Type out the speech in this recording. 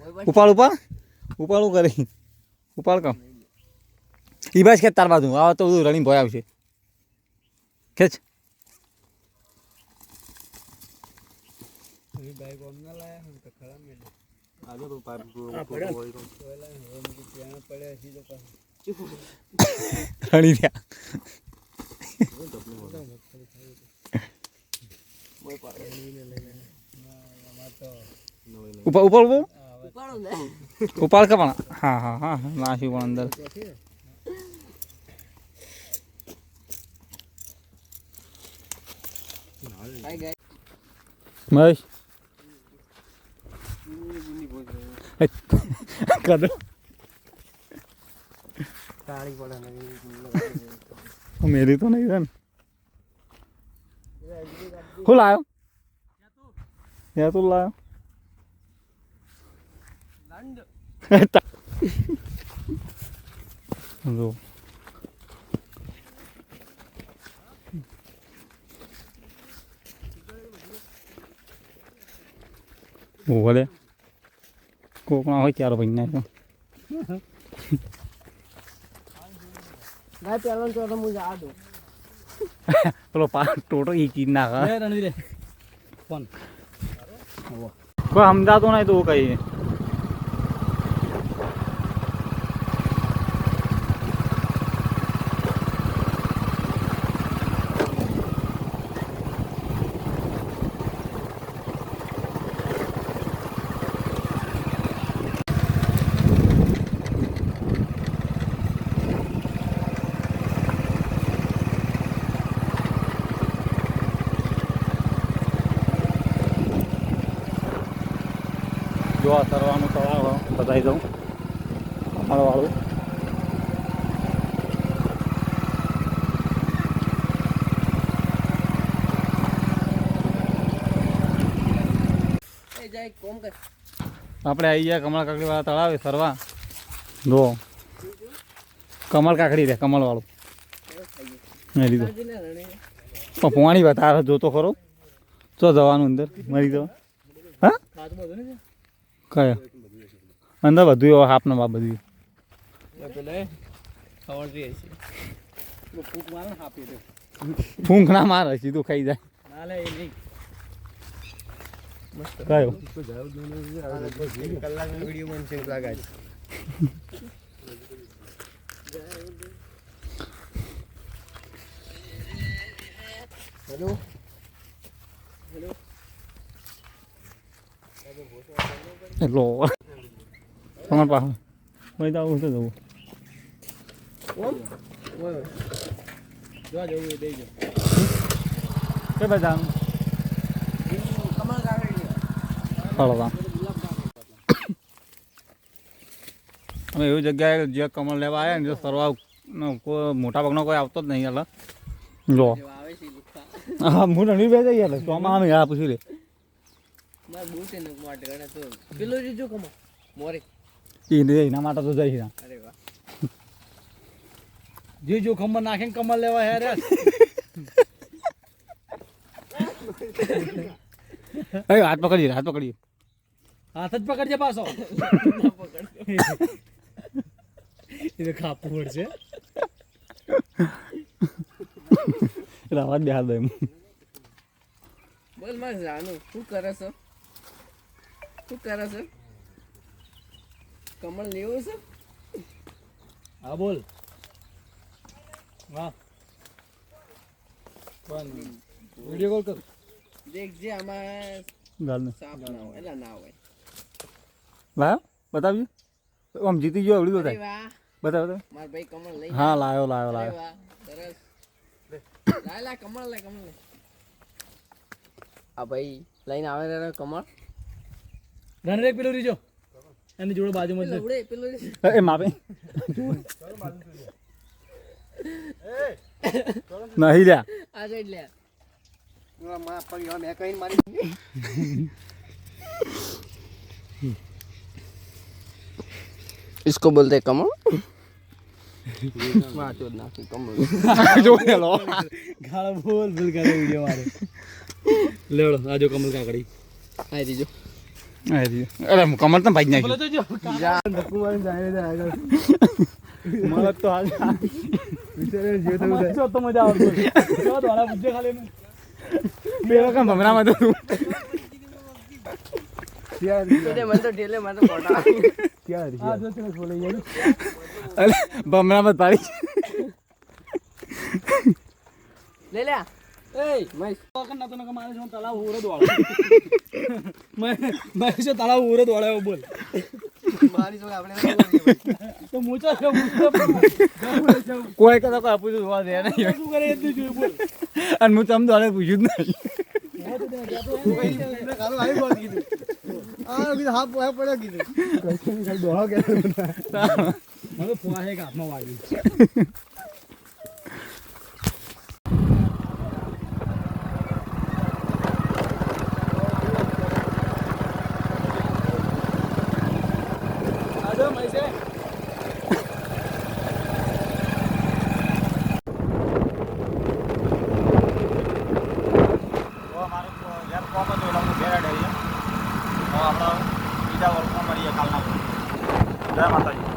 ઉપાડ ઉપાડ ઉપાડું કરી ઉપાડ કામ ઈ બસ ખેંચ તાર બાજુ આવા તો બધું રણીને ભોય આવશે ખેંચ રણી રહ્યા ઉપર ઉપર ઉપાડ કે પણ હા હા હા નાખ્યું પણ અંદર મહેશ કદો મેરી તો નહીં ને હું લાયો યા તું લાયો જો ભલે કોકણા હોય ત્યારે ભાઈ નાખ્યો ના પેલો તો હું જા દઉં પેલો ટોટો ઈ ચીજ નાખે રણવીરે ફોન કોઈ સમજાતો નહીં તો કઈ જો આ તરવાનું તળાવ બતાવી દઉં કમળવાળું આપણે આવી ગયા કમળ કાકડી વાળા તળાવે સરવા જો કમળ કાકડી રે કમળવાળું મેં લીધો પણ પોણી બતાવે જોતો ખરો ચો જવાનું અંદર મરી જવા હા કયા અંદર બધું એવો હાફ ના બાપ બધું ફૂંક ના મારે સીધું ખાઈ જાય કયો હેલો એટલો તમારે પાસે મળી તો આવું તો જવું જોવા જવું દઈ જો કે બધા કમળ કાગળી ફળવા અમે એવી જગ્યાએ જે કમળ લેવા આવ્યા ને જો સરવા કોઈ મોટા ભાગનો કોઈ આવતો જ નહીં એટલે જો આવે છે હા હું રણી બે જઈએ એટલે ચોમાં અમે હા પૂછી લે મારે બૂટ ને માટે ગણે તો પેલો જો કમળ મોરે એના માટે તો જઈ અરે વાહ જે જો ખમર નાખીને કમર લેવા યાર હાથ પકડીએ હાથ પકડીએ હાથ જ પકડજે પાછો એ ખાપું પડશે એટલે અવાજ બે હાથ દે એમ બોલ મારે જાનું શું કરે છે શું કરે છે કમળ લેવું છે હા બોલ હા વિડીયો કોલ કર દેખજે આમાં ગાલને સાપ ના હોય એટલે ના હોય લાયો બતાવજો આમ જીતી ગયો આવડી અરે બતાય વાહ બતાવ બતાવ માર ભાઈ કમળ લઈ હા લાયો લાયો અરે લાયો વાહ સરસ લાય કમળ લે આ ભાઈ લઈને આવે રે કમળ રણરેક પેલું રીજો એની જોડે બાજુમાં જ છે. લવડે પેલો એ માપે નહીં લ્યા આ સાઈડ લે इसको बोलते हैं कमल कमल જો હેલો ગાળો બોલ બોલ કરે વિડીયો મારે લેવડો આ જો કમલ કાકડી आई दीजो આ રહ્યું. અરે કમળ તો ભાઈ બોલો નાખ્યું. તો મળત તો હાલ વિચારે જે થયું થાય. તો મજા આવશે કેવા દોડા પૂછે ખાલી એમ. બે વખત ભમરામાં તો તું ક્યાં એટલે મને તો ઢેલે મને તો ફોટા ક્યાં આ જો તને બોલે યાર અરે ભમરામાં જ પાડી. લે લે એય મહેશ વખત ના તો નકા મારે જો તળાવ ઉરો દોડો મેં જો તળાવ ઉરો દોડાયો બોલ મારી જોડે આપણે તો મૂચો છે મૂચો કોઈ કદા કોઈ આપું જોવા દે નહીં. શું કરે એટલું જોયું બોલ અને હું તમ દોડે પૂછ્યું જ નહીં. કાલો આવી બોલ કીધું આ કીધું હાફ પોયા પડ્યા કીધું કઈ દોહા કે મને ફોવા છે કે હાથમાં વાગ્યું આજો મૈસે આપણે બીજા વર્ગમાં મળીએ કાલના. જય માતાજી.